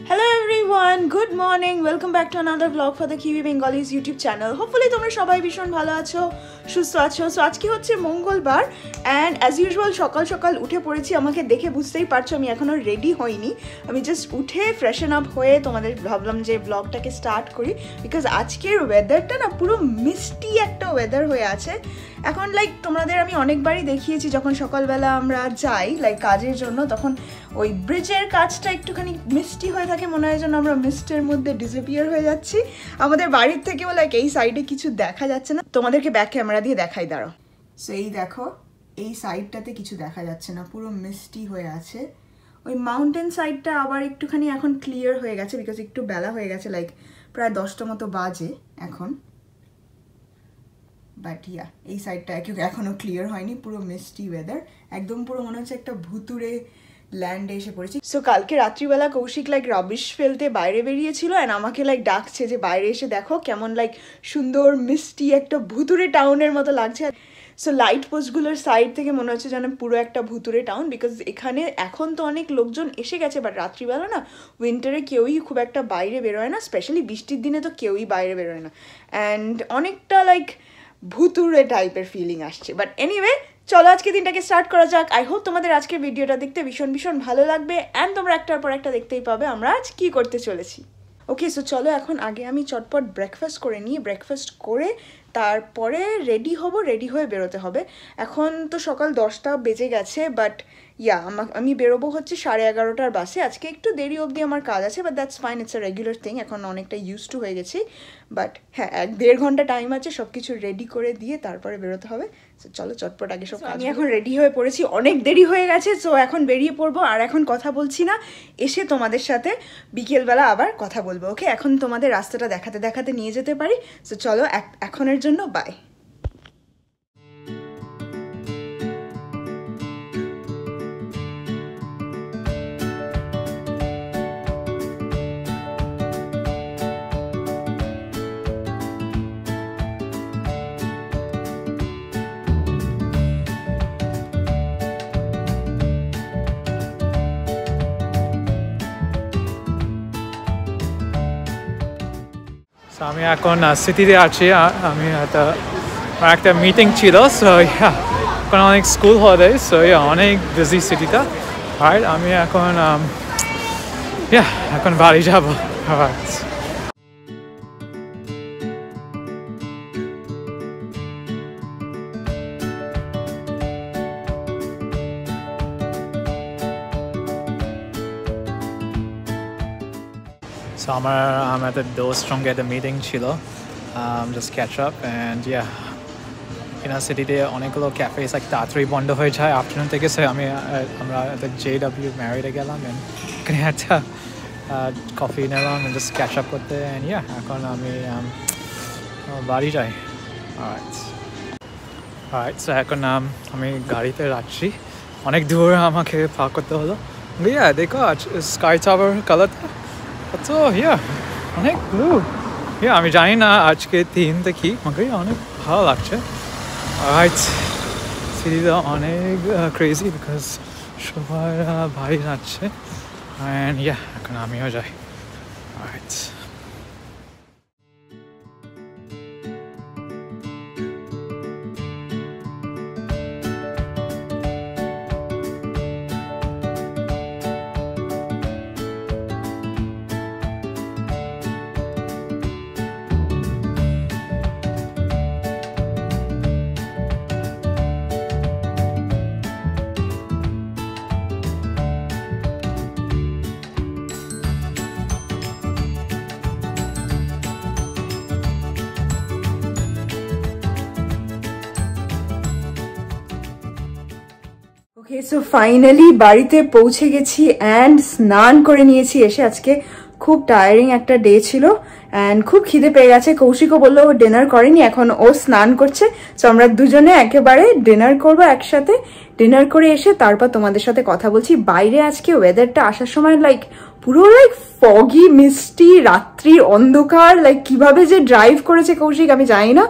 Hello everyone, good morning. Welcome back to another vlog for the Kiwi Bengalis YouTube channel. Hopefully তোমরা সবাই ভীষণ ভালো আছো, সুস্থ আছো। সো আজকে হচ্ছে মঙ্গলবার অ্যান্ড অ্যাজ ইউজুয়াল সকাল সকাল উঠে পড়েছি। আমাকে দেখে বুঝতেই পারছো আমি এখনও রেডি হইনি। আমি জাস্ট উঠে ফ্রেশন আপ হয়ে তোমাদের ভাবলাম যে ব্লগটাকে স্টার্ট করি, বিকজ আজকের ওয়েদারটা না পুরো মিষ্টি একটা ওয়েদার হয়ে আছে। এখন লাইক তোমাদের আমি অনেকবারই দেখিয়েছি যখন সকালবেলা আমরা যাই লাইক কাজের জন্য, তখন ওই ব্রিজের কাজটা একটুখানি মিষ্টি হয়ে থাকে, মনে হয় যেন আমরা মিস্টের মধ্যে ডিসঅ্যাপিয়ার হয়ে যাচ্ছি। আমাদের বাড়ির থেকেও লাইক এই সাইডে কিছু দেখা যাচ্ছে না। তোমাদেরকে ব্যাক ক্যামেরা দিয়ে দেখাই, দাঁড়াও। সো এই দেখো, এই সাইডটাতে কিছু দেখা যাচ্ছে না, পুরো মিষ্টি হয়ে আছে। ওই মাউন্টেন সাইডটা আবার একটুখানি এখন ক্লিয়ার হয়ে গেছে, বিকজ একটু বেলা হয়ে গেছে, লাইক প্রায় 10টা মতো বাজে এখন। বাট ইয়া, এই সাইডটা এখনও ক্লিয়ার হয়নি, পুরো মিষ্টি ওয়েদার, একদম পুরো মনে হচ্ছে একটা ভুতুরে ল্যান্ডে এসে পড়েছি। সো কালকে রাত্রিবেলা কৌশিক লাইক রাবিশ ফেলতে বাইরে বেরিয়েছিল অ্যান্ড আমাকে লাইক ডাকছে যে বাইরে এসে দেখো কেমন লাইক সুন্দর মিষ্টি একটা ভুতুরে টাউনের মতো লাগছে। সো লাইট পোস্টগুলোর সাইড থেকে মনে হচ্ছে যেন পুরো একটা ভুতুরে টাউন, বিকজ এখানে এখন তো অনেক লোকজন এসে গেছে, বাট রাত্রিবেলা না উইন্টারে কেউই খুব একটা বাইরে বেরোয় না, স্পেশালি বৃষ্টির দিনে তো কেউই বাইরে বেরোয় না, অ্যান্ড অনেকটা লাইক ভুতুরে টাইপের ফিলিং আসছে। বাট এনিওয়ে, চলো আজকে দিনটাকে স্টার্ট করা যাক। আই হোপ তোমাদের আজকের ভিডিওটা দেখতে ভীষণ ভীষণ ভালো লাগবে অ্যান্ড তোমরা একটার পর একটা দেখতেই পাবে আমরা আজ কী করতে চলেছি। ওকে, সো চলো এখন আগে আমি চটপট ব্রেকফাস্ট করে নিই। ব্রেকফাস্ট করে তারপরে রেডি হব, রেডি হয়ে বেরোতে হবে। এখন তো সকাল 10টা বেজে গেছে, বাট ইয়া আমি বেরোবো হচ্ছে 11:30টার বাসে। আজকে একটু দেরি অবধি আমার কাজ আছে, but that's fine, it's a regular thing. এখন অনেকটা ইউজ টু হয়ে গেছি, বাট হ্যাঁ 1-1.5 ঘন্টা টাইম আছে, সব কিছু রেডি করে দিয়ে তারপরে বেরোতে হবে। সো চলো চটপট আগে সব। আমি এখন রেডি হয়ে পড়েছি, অনেক দেরি হয়ে গেছে, সো এখন বেরিয়ে পড়বো। আর এখন কথা বলছি না, এসে তোমাদের সাথে বিকেলবেলা আবার কথা বলবো। ওকে, এখন তোমাদের রাস্তাটা দেখাতে দেখাতে নিয়ে যেতে পারি। সো চলো এখনের জন্য বাই। আমি এখন সিটিতে আছি। আমি একটা মিটিং ছিল, সো এখন অনেক স্কুল হলিডে, সো অনেক বিজি সিটিটা। আর আমি এখন বাড়ি যাব। So I'm at the door's stronger at the meeting chilo. Just catch up and yeah. In our city there অনেকগুলো cafes like তাড়াতাড়ি বন্ধ হয়ে যায় afternoon থেকে, so আমরা at the JW Marriott গেলাম and এখানে একটা কফি নিলাম and just catch up করতে, and yeah এখন আমি বাড়ি যাই। alright so এখন আমি গাড়িতে যাচ্ছি, অনেক দূর আমাকে পার্ক করতে হলো। yeah দেখো স্কাই টাওয়ার কালারটা তো অনেক ব্লু। আমি জানি না আজকে 3 দেখি, আমাকে অনেক ভালো লাগছে। সিটিটা অনেক ক্রেজি বিকজ সবাই বাড়ি যাচ্ছে অ্যান্ড এখন আমিও যাই। ওকে, সো ফাইনালি বাড়িতে পৌঁছে গেছি অ্যান্ড স্নান করে নিয়েছি এসে। আজকে খুব টায়ারিং একটা ডে ছিল অ্যান্ড খুব খিদে পেয়ে গেছে। কৌশিকও বললো ও ডিনার করেনি, এখন ও স্নান করছে। সো আমরা দুজনে একেবারে ডিনার করবো একসাথে। ডিনার করে এসে তারপর তোমাদের সাথে কথা বলছি। বাইরে আজকে ওয়েদারটা আসার সময় লাইক পুরো লাইক ফগি মিষ্টি, রাত্রির অন্ধকার, লাইক কিভাবে যে ড্রাইভ করেছে কৌশিক আমি জানি না,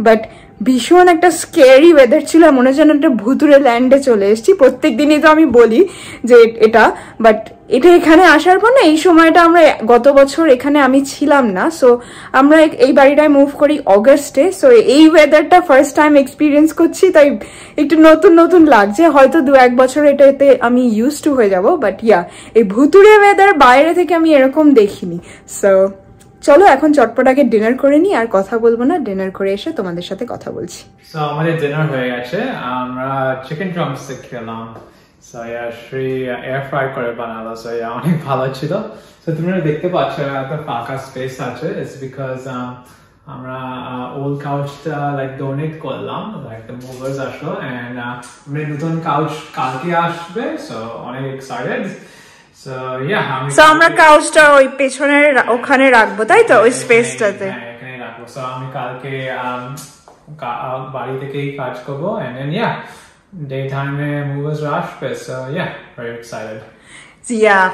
বাট ভীষণ একটা স্কেরি ওয়েদার ছিল। মনে হচ্ছে একটা ভুতুরে ল্যান্ডে চলে এসেছি। প্রত্যেক দিনই তো আমি বলি যে এটা, বাট এটা এখানে আসার পর না এই সময়টা আমরা গত বছর এখানে আমি ছিলাম না, সো আমরা এই বাড়িটায় মুভ করি অগস্টে। সো এই ওয়েদারটা ফার্স্ট টাইম এক্সপিরিয়েন্স করছি, তাই একটু নতুন নতুন লাগছে। হয়তো 2-1 বছর এটাতে আমি ইউজ টু হয়ে যাব, বাট ইয়া এই ভুতুড়ে ওয়েদার বাইরে থেকে আমি এরকম দেখিনি। সো চলো এখন চটপট আগে ডিনার করে নিই, আর কথা বলবো না, ডিনার করে এসে তোমাদের সাথে কথা বলছি। সো আমাদের ডিনার হয়ে গেছে, আমরা চিকেন ড্রামস্টিক খেলাম। সো শ্রী এয়ার ফ্রাই করে বানালো, সো অনেক ভালো ছিল। সো তোমরা দেখতে পাচ্ছ একটা ফাঁকা স্পেস আছে, ইটস বিকজ আমরা ওল্ড কাউচটা লাইক ডোনেট করলাম, লাইক দ্য মুভার্স আসলো, এন্ড আমরা নতুন কাউচ কালকে আসবে। সো অনেক এক্সাইটেড। সো আমরা কাউচটা ওই পেছনের ওখানে রাখবো, তাই তো? ওই স্পেসটাতে এখানে রাখবো। সো আমি কালকে বাড়ি থেকেই কাজ করবো, এন্ড দেন daytime movers আসবে। So very excited.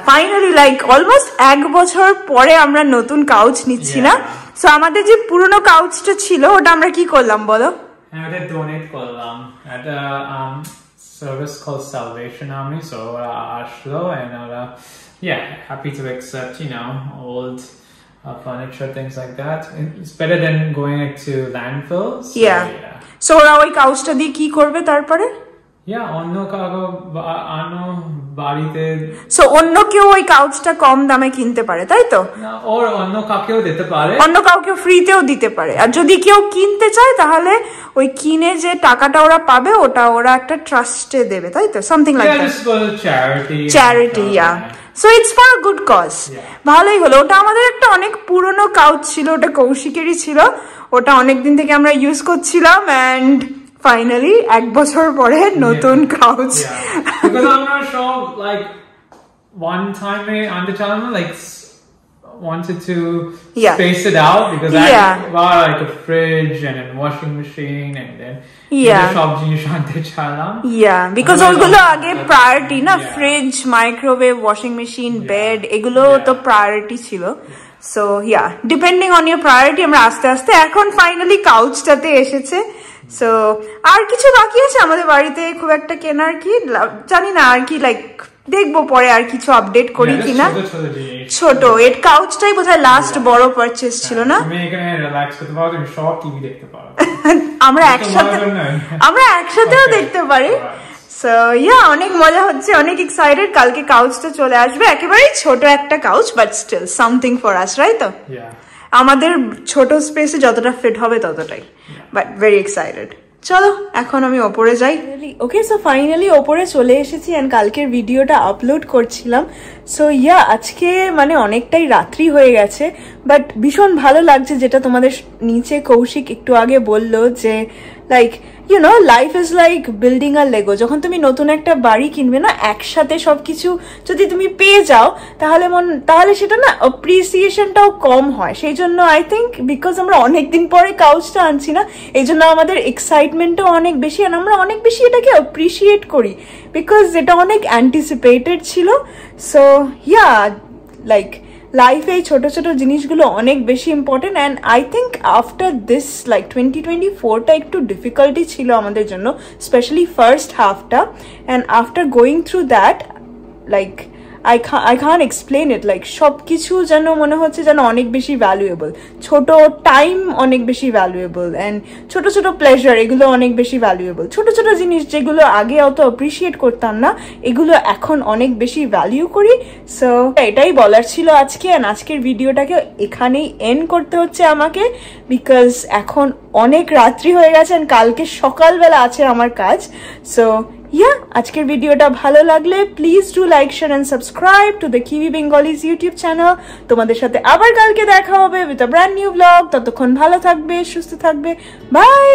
Finally like almost 1 বছর পরে আমরা নতুন কাউচ নিচ্ছি না? সো আমাদের যে পুরনো কাউচটা ছিল ওটা আমরা কি করলাম বলো? ওটা ডোনেট করলাম একটা service called Salvation Army. So ashlo and happy to accept old furniture, things like that. It's better than going to landfills. So ওরা ওই কাউচটা দিয়ে কি করবে তারপরে? অন্য কাউকে বাড়িতে, সো অন্য কেউ ওই কাউচটা কম দামে কিনতে পারে, তাই তো? ওর অন্য কাউকেও দিতে পারে, অন্য কাউকে ফ্রিতেও দিতে পারে। আর যদি কেউ কিনতে চায় তাহলে ওই কিনে যে টাকাটা ওরা পাবে ওটা ওরা একটা ট্রাস্টে দেবে, তাই তো? Something like that, charity. So it's for good cause. ভালোই হলো। ওটা আমাদের একটা অনেক পুরনো কাউচ ছিল, ওটা কৌশিকেরই ছিল, ওটা অনেকদিন থেকে আমরা ইউজ করছিলাম, এন্ড ফাইনালি 1 বছর পরে নতুন কাউচ। আমরা সব like one time under channel like wanted to space it out because I bought like a fridge and a washing machine and then সব জিনিস আনতে চাইলাম। বিকজ ওইগুলো আগে প্রায়োরিটি না, fridge, microwave, washing machine, bed, এগুলো তো প্রায়োরিটি ছিল। So depending on your priority আমরা আস্তে আস্তে এখন ফাইনালি কাউচটাতে এসেছে। সো আর কিছু বাকি আছে আমাদের বাড়িতে খুব একটা কেনার, কি জানি না আর কি, লাইক দেখবো পরে আর কিছু আপডেট করি কিনা। ছোট এর কাউচটাই বোধহয় লাস্ট বড় পারচেজ ছিল না? আমরা একসাথেও দেখতে পারি। সো অনেক মজা হচ্ছে, অনেক এক্সাইটেড। কালকে কাউচটা চলে আসবে, একেবারেই ছোট একটা couch, but still something for us, right? তো আমাদের ছোট স্পেসে যতটা ফিট হবে ততটাই, বাট ভেরি এক্সাইটেড। চলো এখন আমি ওপরে যাই। ওকে, সো ফাইনালি ওপরে চলে এসেছি, এন্ড কালকের ভিডিওটা আপলোড করছিলাম। সো আজকে মানে অনেকটাই রাত্রি হয়ে গেছে, বাট ভীষণ ভালো লাগছে, যেটা তোমাদের নিচে কৌশিক একটু আগে বললো যে like life is like building a Lego. যখন তুমি নতুন একটা বাড়ি কিনবে না, একসাথে সবকিছু যদি তুমি পেয়ে যাও তাহলে সেটা না অ্যাপ্রিসিয়েশনটাও কম হয়। সেই জন্য আই থিঙ্ক বিকজ আমরা অনেকদিন পরে কাউচটা আনছি না, এই জন্য আমাদের এক্সাইটমেন্টও অনেক বেশি, আর আমরা অনেক বেশি এটাকে অ্যাপ্রিসিয়েট করি বিকজ এটা অনেক অ্যান্টিসিপেটেড ছিল। সো লাইক লাইফে এই ছোট ছোট জিনিসগুলো অনেক বেশি important, and I think after this like 2024টা একটু ডিফিকাল্টি ছিল আমাদের জন্য, স্পেশালি ফার্স্ট হাফটা, and after going through that like I can't explain it, like সবকিছু যেন মনে হচ্ছে যেন অনেক বেশি ভ্যালুয়েবল। ছোট টাইম অনেক বেশি ভ্যালুয়েবল, অ্যান্ড ছোট ছোট প্লেজার এগুলো অনেক বেশি ভ্যালুয়েবল। ছোট ছোট জিনিস যেগুলো আগে অত অ্যাপ্রিসিয়েট করতাম না, এগুলো এখন অনেক বেশি ভ্যালিউ করি। সো এটাই বলার ছিল আজকে, অ্যান্ড আজকের ভিডিওটাকে এখানেই এন্ড করতে হচ্ছে আমাকে, বিকজ এখন অনেক রাত্রি হয়ে গেছে, অ্যান্ড কালকে সকালবেলা আছে আমার কাজ। সো আজকের ভিডিওটা ভালো লাগলে please do like, share and subscribe to the Kiwi Bengalis YouTube channel. তোমাদের সাথে আবার কালকে দেখা হবে with a brand new blog. ততক্ষণ ভালো থাকবে, সুস্থ থাকবে, বাই।